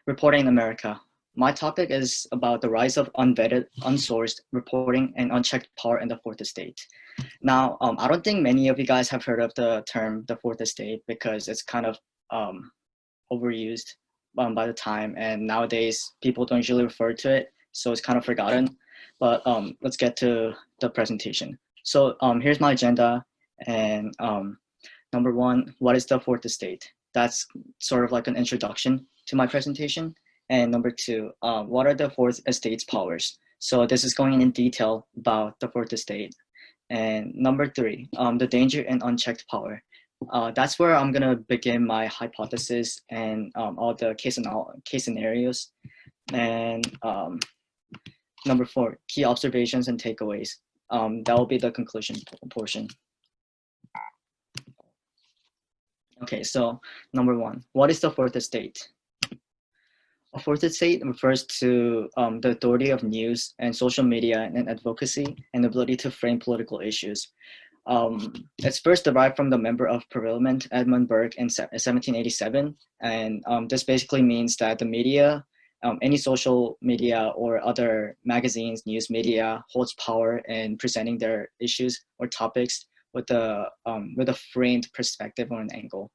Reporting in America. My topic is about the rise of unvetted, unsourced reporting and unchecked power in the fourth estate. Now, I don't think many of you guys have heard of the term the fourth estate because it's kind of overused by the time, and nowadays people don't usually refer to it, so it's kind of forgotten. But let's get to the presentation. So here's my agenda, and number one, what is the fourth estate? That's sort of like an introduction to my presentation. And number two, what are the fourth estate's powers? So this is going in detail about the fourth estate. And number three, the danger in unchecked power. That's where I'm gonna begin my hypothesis and all the case scenarios. And number four, key observations and takeaways. That will be the conclusion portion. Okay, so number one, what is the fourth estate? A fourth estate refers to the authority of news and social media and advocacy and ability to frame political issues. It's first derived from the member of Parliament, Edmund Burke, in 1787. And this basically means that the media, any social media or other magazines, news media, holds power in presenting their issues or topics with a framed perspective or an angle.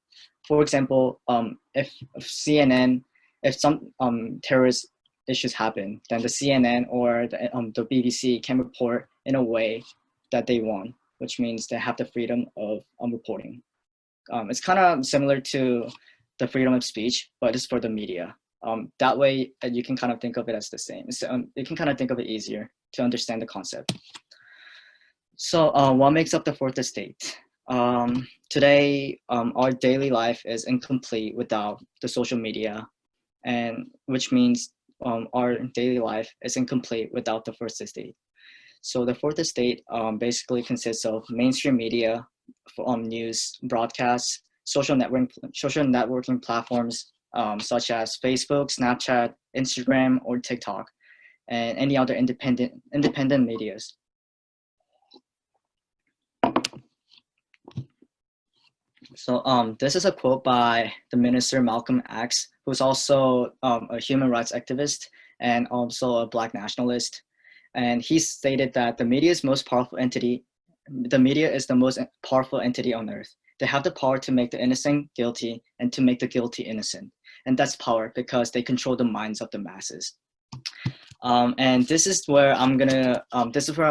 For example, if CNN, if some terrorist issues happen, then the CNN or the BBC can report in a way that they want, which means they have the freedom of reporting. It's kind of similar to the freedom of speech, but it's for the media. That way, you can kind of think of it as the same. So you can kind of think of it easier to understand the concept. So what makes up the fourth estate? Today, our daily life is incomplete without the social media, and which means our daily life is incomplete without the fourth estate. So the fourth estate basically consists of mainstream media, news, broadcasts, social networking platforms such as Facebook, Snapchat, Instagram, or TikTok, and any other independent medias. So this is a quote by the Minister Malcolm X, who's also a human rights activist and also a Black nationalist. And he stated that the media is the most powerful entity on earth. They have the power to make the innocent guilty and to make the guilty innocent. And that's power because they control the minds of the masses. And this is where I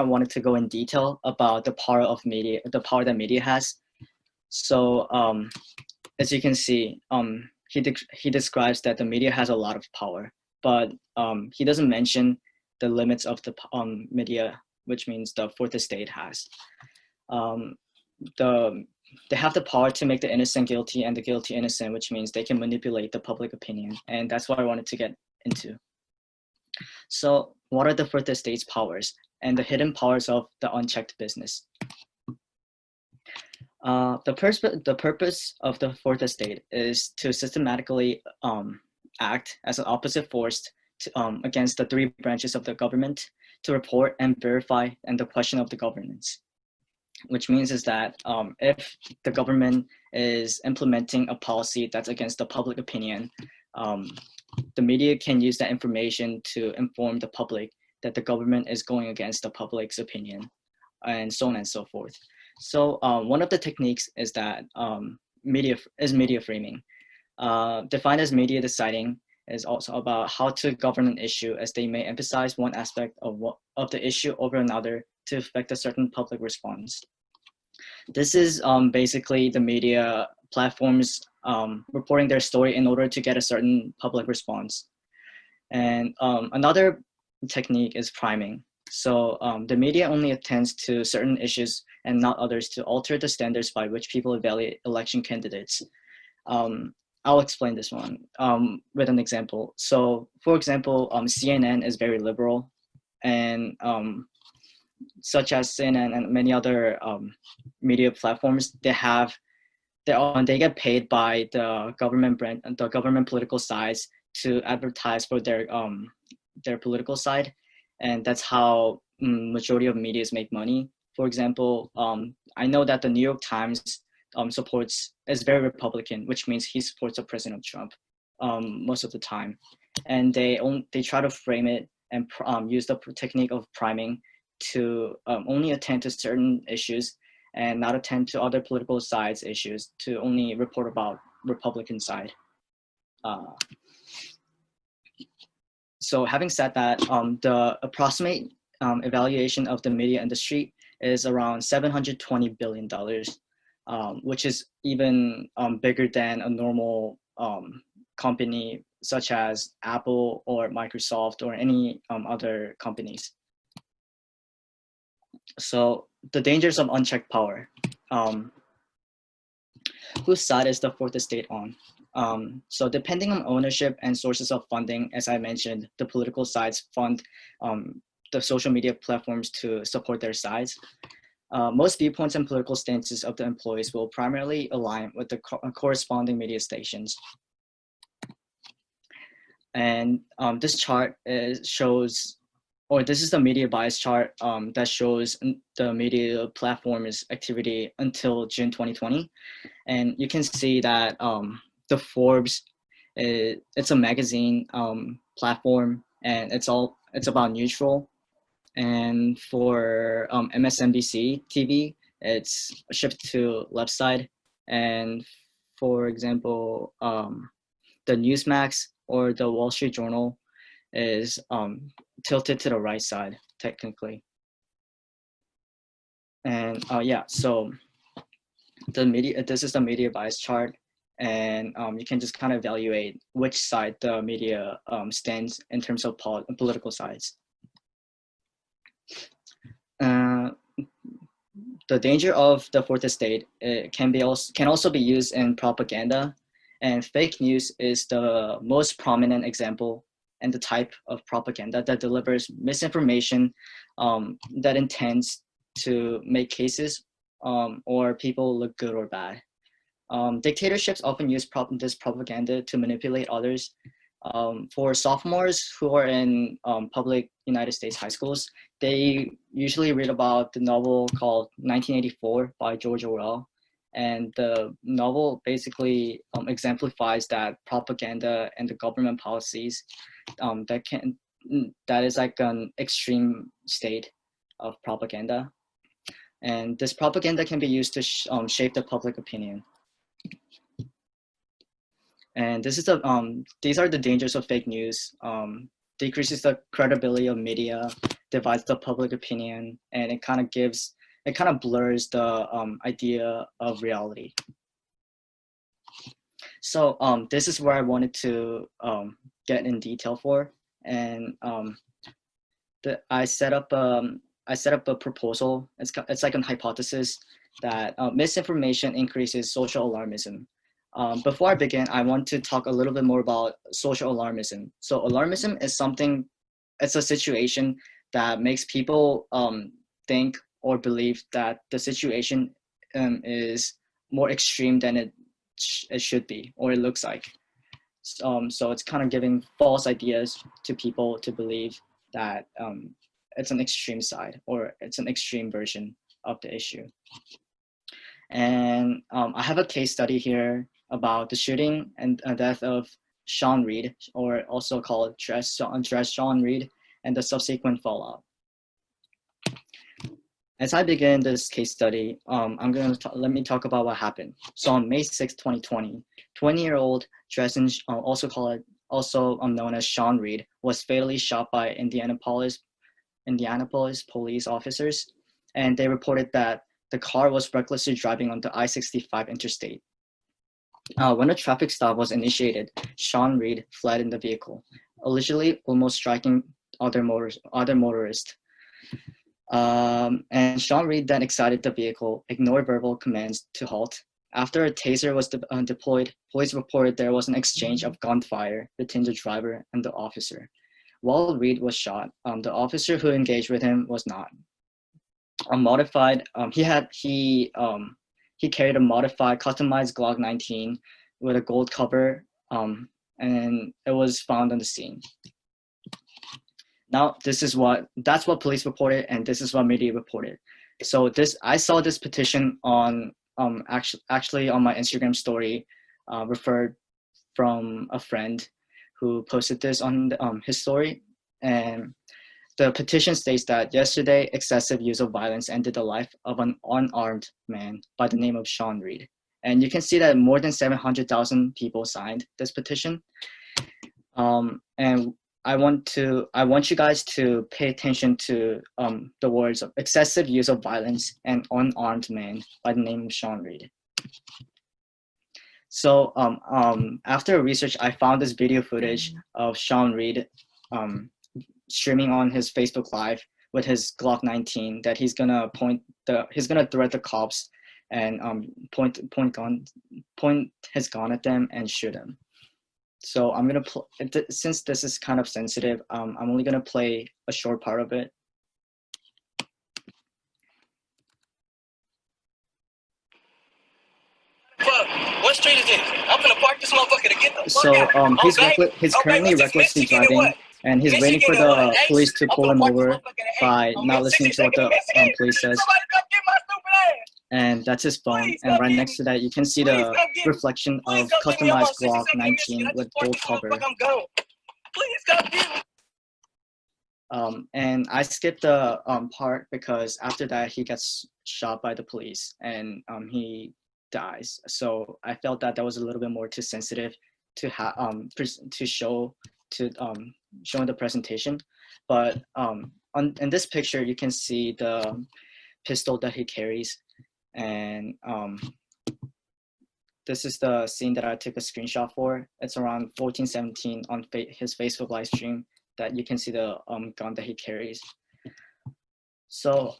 wanted to go in detail about the power of media, the power that media has. So as you can see, he describes that the media has a lot of power, but he doesn't mention the limits of the media, which means the fourth estate has. They have the power to make the innocent guilty and the guilty innocent, which means they can manipulate the public opinion. And that's what I wanted to get into. So what are the fourth estate's powers and the hidden powers of the unchecked business? The purpose of the fourth estate is to systematically act as an opposite force against the three branches of the government to report and verify and the question of the governance. Which means is that if the government is implementing a policy that's against the public opinion, the media can use that information to inform the public that the government is going against the public's opinion, and so on and so forth. So one of the techniques is that media framing. Defined as media deciding is also about how to govern an issue, as they may emphasize one aspect of the issue over another to affect a certain public response. This is basically the media platforms reporting their story in order to get a certain public response. And another technique is priming. So the media only attends to certain issues and not others to alter the standards by which people evaluate election candidates. I'll explain this one with an example. So for example, CNN is very liberal, and such as CNN and many other media platforms, they get paid by the government political sides to advertise for their political side, and that's how majority of medias make money. For example, I know that the New York Times is very Republican, which means he supports President Trump most of the time. and they try to frame it and use the technique of priming to only attend to certain issues and not attend to other political sides issues, to only report about Republican side. So having said that, the approximate evaluation of the media industry is around $720 billion, which is even bigger than a normal company such as Apple or Microsoft or any other companies. So the dangers of unchecked power. Whose side is the fourth estate on? So depending on ownership and sources of funding, as I mentioned, the political sides fund the social media platforms to support their sides. Most viewpoints and political stances of the employees will primarily align with the corresponding media stations. And this chart shows, or this is the media bias chart that shows the media platform's activity until June 2020. And you can see that the Forbes, it's a magazine platform, and it's about neutral. And for MSNBC TV, it's shifted to left side. And for example, the Newsmax or the Wall Street Journal is tilted to the right side, technically. And yeah, so this is the media bias chart, and you can just kind of evaluate which side the media stands in terms of political sides. The danger of the fourth estate can also be used in propaganda, and fake news is the most prominent example and the type of propaganda that delivers misinformation that intends to make cases or people look good or bad. Dictatorships often use this propaganda to manipulate others. For sophomores who are in public United States high schools, they usually read about the novel called 1984 by George Orwell. And the novel basically exemplifies that propaganda and the government policies that is like an extreme state of propaganda. And this propaganda can be used to shape the public opinion. And this is these are the dangers of fake news. Decreases the credibility of media, divides the public opinion, and it kind of blurs the idea of reality. So this is where I wanted to get in detail for, and I set up a proposal. It's like a hypothesis that misinformation increases social alarmism. Before I begin, I want to talk a little bit more about social alarmism. So alarmism is it's a situation that makes people think or believe that the situation is more extreme than it should be, or it looks like. So it's kind of giving false ideas to people to believe that it's an extreme side, or it's an extreme version of the issue. And I have a case study here about the shooting and death of Sean Reed, or also called Dress Sean Reed, and the subsequent fallout. As I begin this case study, let me talk about what happened. So on May 6, 2020, 20-year-old Dresden, also known as Sean Reed, was fatally shot by Indianapolis police officers, and they reported that the car was recklessly driving on the I-65 interstate. When a traffic stop was initiated, Sean Reed fled in the vehicle, allegedly almost striking other motorists. And Sean Reed then exited the vehicle, ignored verbal commands to halt. After a taser was deployed, police reported there was an exchange of gunfire between the driver and the officer. While Reed was shot, the officer who engaged with him was not. He carried a modified, customized Glock 19 with a gold cover, and it was found on the scene. Now, that's what police reported, and this is what media reported. So I saw this petition on actually on my Instagram story, referred from a friend who posted this on his story. And the petition states that yesterday, excessive use of violence ended the life of an unarmed man by the name of Sean Reed. And you can see that more than 700,000 people signed this petition. And I want you guys to pay attention to the words of excessive use of violence and unarmed man by the name of Sean Reed. So after research, I found this video footage of Sean Reed streaming on his Facebook Live with his Glock 19 that he's gonna threat the cops and point his gun at them and shoot him. So I'm gonna since this is kind of sensitive, I'm only gonna play a short part of it. What street is this? I'm gonna park this motherfucker to get the fuck out. He's currently recklessly driving, and he's waiting for the police to pull him over by not listening to what the police says. And that's his phone. And right next to that, you can see the reflection of customized Glock 19 with gold cover. And I skipped the part because after that he gets shot by the police and he dies. So I felt that was a little bit more too sensitive to show showing the presentation. But in this picture, you can see the pistol that he carries. And this is the scene that I took a screenshot for. It's around 14:17 on his Facebook live stream that you can see the gun that he carries. So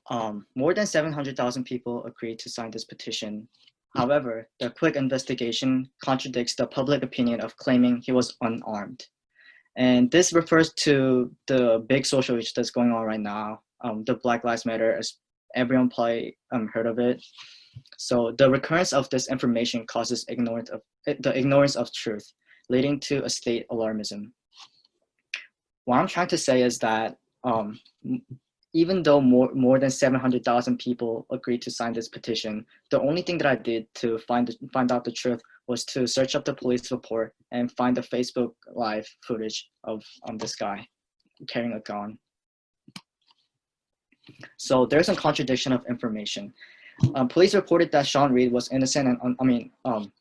more than 700,000 people agreed to sign this petition. However, the quick investigation contradicts the public opinion of claiming he was unarmed. And this refers to the big social issue that's going on right now, the Black Lives Matter, as everyone probably heard of it. So the recurrence of this information causes the ignorance of truth, leading to a state alarmism. What I'm trying to say is that even though more than 700,000 people agreed to sign this petition, the only thing that I did to find out the truth was to search up the police report and find the Facebook Live footage of this guy carrying a gun. So there's a contradiction of information. Police reported that Sean Reed was innocent and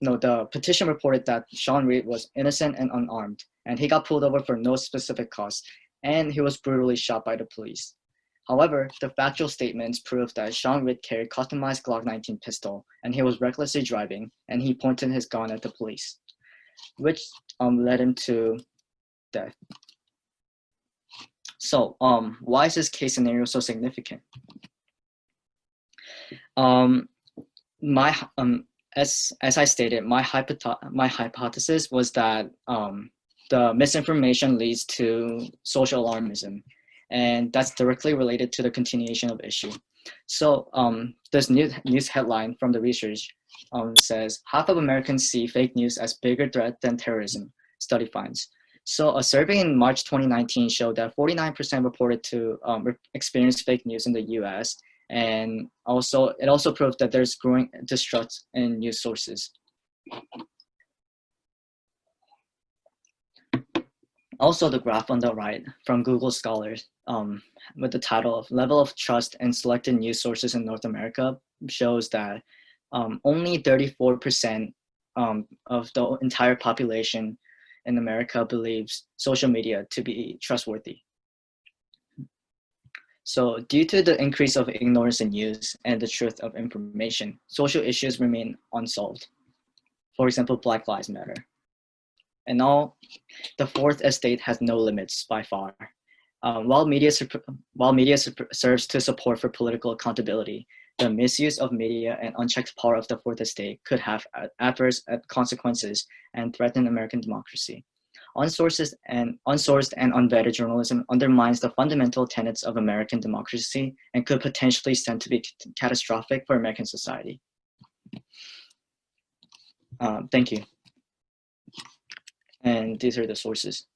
the petition reported that Sean Reed was innocent and unarmed, and he got pulled over for no specific cause, and he was brutally shot by the police. However, the factual statements prove that Sean Reed carried customized Glock 19 pistol, and he was recklessly driving, and he pointed his gun at the police, which led him to death. So, why is this case scenario so significant? As I stated, my hypothesis was that the misinformation leads to social alarmism, and that's directly related to the continuation of issue. So this news headline from the research says, half of Americans see fake news as bigger threat than terrorism, study finds. So a survey in March 2019 showed that 49% reported to experience fake news in the US, and it also proved that there's growing distrust in news sources. Also, the graph on the right from Google Scholars with the title of Level of Trust in Selected News Sources in North America shows that only 34% of the entire population in America believes social media to be trustworthy. So due to the increase of ignorance in news and the truth of information, social issues remain unsolved. For example, Black Lives Matter. And all, the fourth estate has no limits by far. While media serves to support for political accountability, the misuse of media and unchecked power of the fourth estate could have adverse consequences and threaten American democracy. Unsourced and unvetted journalism undermines the fundamental tenets of American democracy and could potentially stand to be catastrophic for American society. Thank you. And these are the sources.